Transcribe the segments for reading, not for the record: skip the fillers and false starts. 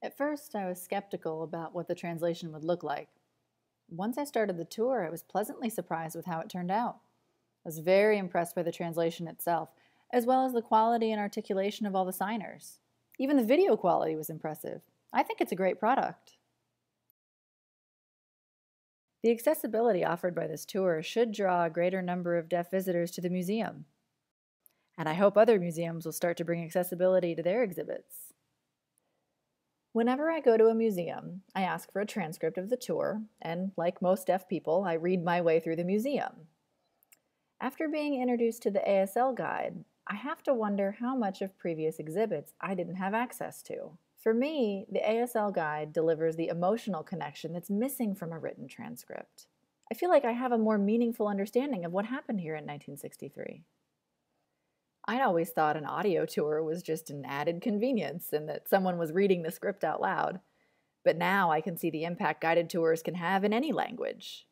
At first, I was skeptical about what the translation would look like. Once I started the tour, I was pleasantly surprised with how it turned out. I was very impressed by the translation itself, as well as the quality and articulation of all the signers. Even the video quality was impressive. I think it's a great product. The accessibility offered by this tour should draw a greater number of deaf visitors to the museum. And I hope other museums will start to bring accessibility to their exhibits. Whenever I go to a museum, I ask for a transcript of the tour, and like most deaf people, I read my way through the museum. After being introduced to the ASL guide, I have to wonder how much of previous exhibits I didn't have access to. For me, the ASL guide delivers the emotional connection that's missing from a written transcript. I feel like I have a more meaningful understanding of what happened here in 1963. I'd always thought an audio tour was just an added convenience and that someone was reading the script out loud. But now I can see the impact guided tours can have in any language.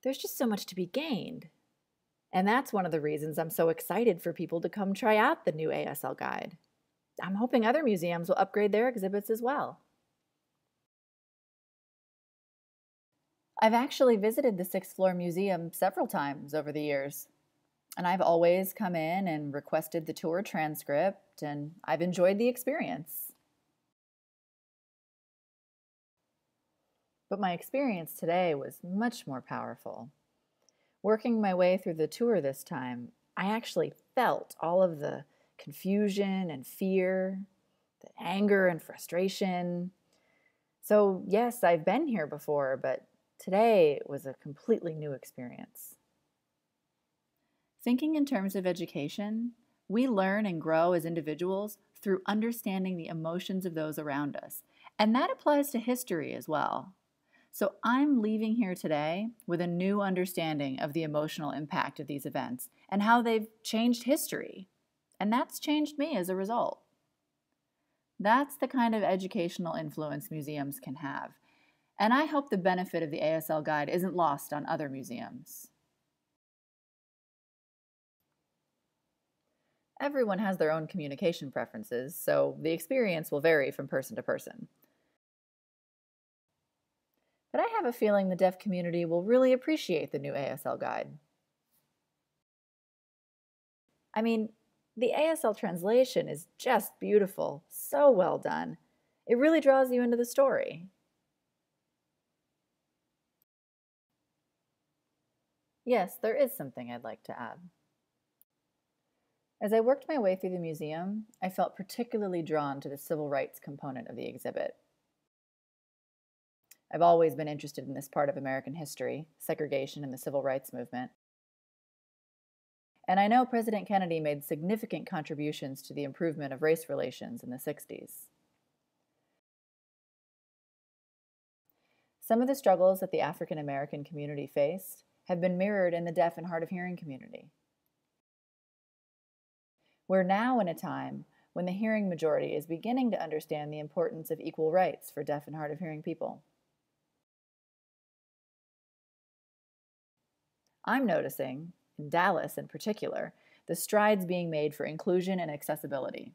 There's just so much to be gained. And that's one of the reasons I'm so excited for people to come try out the new ASL guide. I'm hoping other museums will upgrade their exhibits as well. I've actually visited the 6th floor museum several times over the years. And I've always come in and requested the tour transcript, and I've enjoyed the experience. But my experience today was much more powerful. Working my way through the tour this time, I actually felt all of the confusion and fear, the anger and frustration. So yes, I've been here before, but today was a completely new experience. Thinking in terms of education, we learn and grow as individuals through understanding the emotions of those around us, and that applies to history as well. So I'm leaving here today with a new understanding of the emotional impact of these events and how they've changed history, and that's changed me as a result. That's the kind of educational influence museums can have, and I hope the benefit of the ASL guide isn't lost on other museums. Everyone has their own communication preferences, so the experience will vary from person to person. But I have a feeling the deaf community will really appreciate the new ASL guide. I mean, the ASL translation is just beautiful, so well done. It really draws you into the story. Yes, there is something I'd like to add. As I worked my way through the museum, I felt particularly drawn to the civil rights component of the exhibit. I've always been interested in this part of American history, segregation and the civil rights movement. And I know President Kennedy made significant contributions to the improvement of race relations in the 60s. Some of the struggles that the African American community faced have been mirrored in the deaf and hard of hearing community. We're now in a time when the hearing majority is beginning to understand the importance of equal rights for deaf and hard of hearing people. I'm noticing, in Dallas in particular, the strides being made for inclusion and accessibility.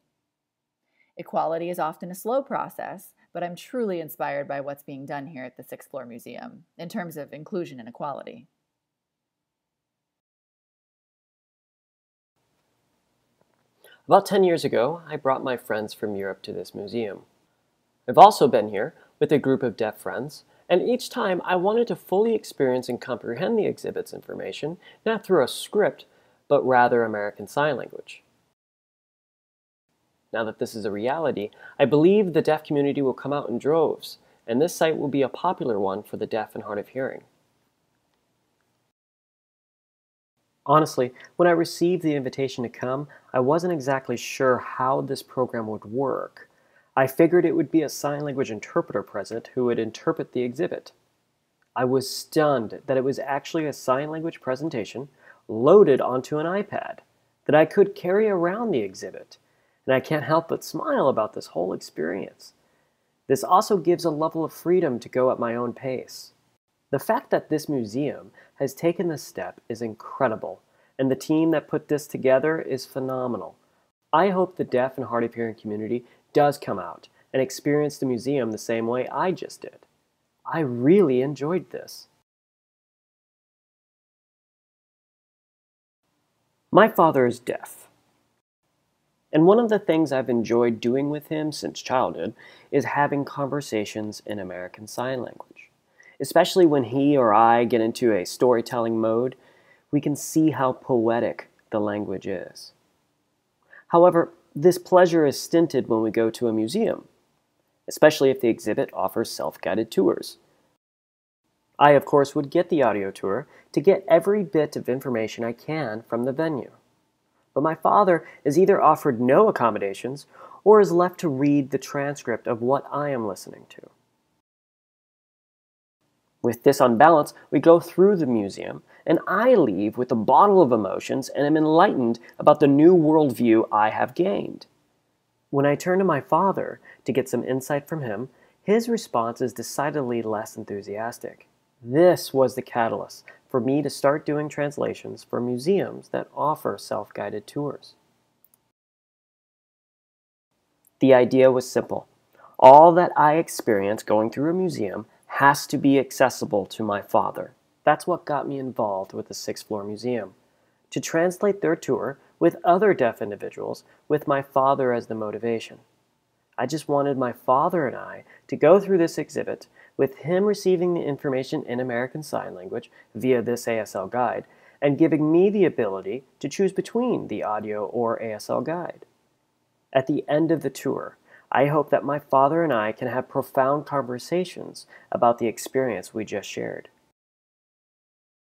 Equality is often a slow process, but I'm truly inspired by what's being done here at the 6th Floor Museum in terms of inclusion and equality. About 10 years ago, I brought my friends from Europe to this museum. I've also been here with a group of deaf friends, and each time I wanted to fully experience and comprehend the exhibit's information, not through a script, but rather American Sign Language. Now that this is a reality, I believe the deaf community will come out in droves, and this site will be a popular one for the deaf and hard of hearing. Honestly, when I received the invitation to come, I wasn't exactly sure how this program would work. I figured it would be a sign language interpreter present who would interpret the exhibit. I was stunned that it was actually a sign language presentation loaded onto an iPad, that I could carry around the exhibit, and I can't help but smile about this whole experience. This also gives a level of freedom to go at my own pace. The fact that this museum has taken this step is incredible, and the team that put this together is phenomenal. I hope the deaf and hard of hearing community does come out and experience the museum the same way I just did. I really enjoyed this. My father is deaf. And one of the things I've enjoyed doing with him since childhood is having conversations in American Sign Language. Especially when he or I get into a storytelling mode, we can see how poetic the language is. However, this pleasure is stinted when we go to a museum, especially if the exhibit offers self-guided tours. I, of course, would get the audio tour to get every bit of information I can from the venue. But my father is either offered no accommodations or is left to read the transcript of what I am listening to. With this unbalance, we go through the museum, and I leave with a bottle of emotions and am enlightened about the new worldview I have gained. When I turn to my father to get some insight from him, his response is decidedly less enthusiastic. This was the catalyst for me to start doing translations for museums that offer self-guided tours. The idea was simple. All that I experience going through a museum has to be accessible to my father. That's what got me involved with the Sixth Floor Museum, to translate their tour with other deaf individuals with my father as the motivation. I just wanted my father and I to go through this exhibit with him receiving the information in American Sign Language via this ASL guide and giving me the ability to choose between the audio or ASL guide. At the end of the tour, I hope that my father and I can have profound conversations about the experience we just shared.